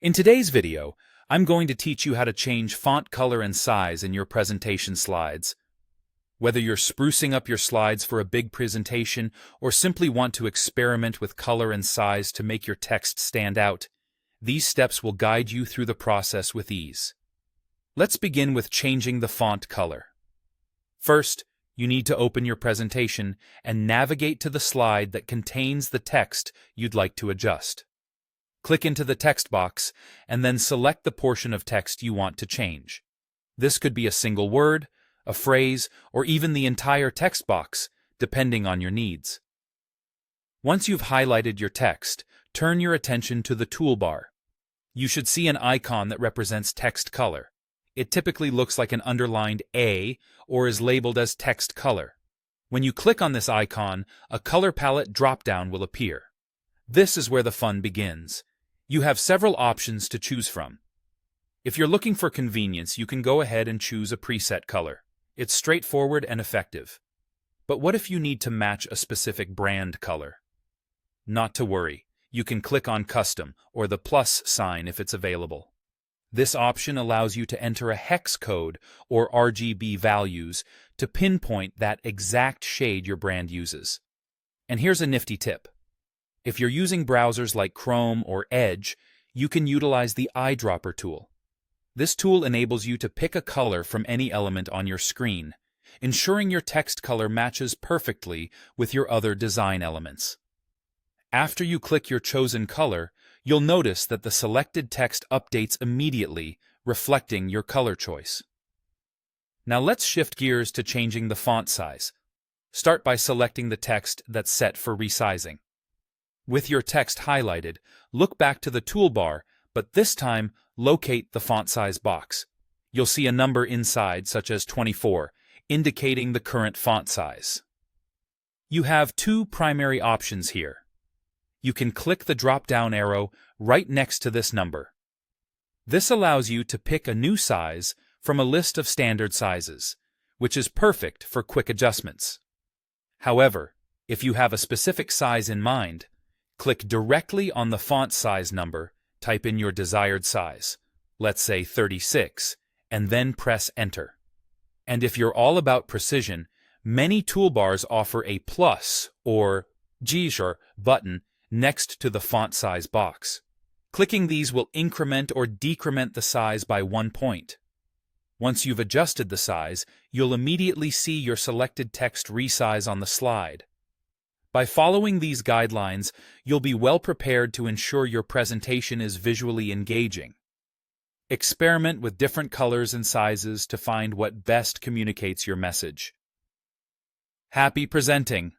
In today's video, I'm going to teach you how to change font color and size in your presentation slides. Whether you're sprucing up your slides for a big presentation or simply want to experiment with color and size to make your text stand out, these steps will guide you through the process with ease. Let's begin with changing the font color. First, you need to open your presentation and navigate to the slide that contains the text you'd like to adjust. Click into the text box and then select the portion of text you want to change. This could be a single word, a phrase, or even the entire text box, depending on your needs. Once you've highlighted your text, turn your attention to the toolbar. You should see an icon that represents text color. It typically looks like an underlined A or is labeled as text color. When you click on this icon, a color palette drop-down will appear. This is where the fun begins. You have several options to choose from. If you're looking for convenience, you can go ahead and choose a preset color. It's straightforward and effective. But what if you need to match a specific brand color? Not to worry. You can click on Custom or the plus sign if it's available. This option allows you to enter a hex code or RGB values to pinpoint that exact shade your brand uses. And here's a nifty tip. If you're using browsers like Chrome or Edge, you can utilize the eyedropper tool. This tool enables you to pick a color from any element on your screen, ensuring your text color matches perfectly with your other design elements. After you click your chosen color, you'll notice that the selected text updates immediately, reflecting your color choice. Now let's shift gears to changing the font size. Start by selecting the text that's set for resizing. With your text highlighted, look back to the toolbar, but this time locate the font size box. You'll see a number inside, such as 24, indicating the current font size. You have two primary options here. You can click the drop-down arrow right next to this number. This allows you to pick a new size from a list of standard sizes, which is perfect for quick adjustments. However, if you have a specific size in mind, click directly on the font size number, type in your desired size, let's say 36, and then press Enter. And if you're all about precision, many toolbars offer a plus or gesture button next to the font size box. Clicking these will increment or decrement the size by 1 point. Once you've adjusted the size, you'll immediately see your selected text resize on the slide. By following these guidelines, you'll be well prepared to ensure your presentation is visually engaging. Experiment with different colors and sizes to find what best communicates your message. Happy presenting!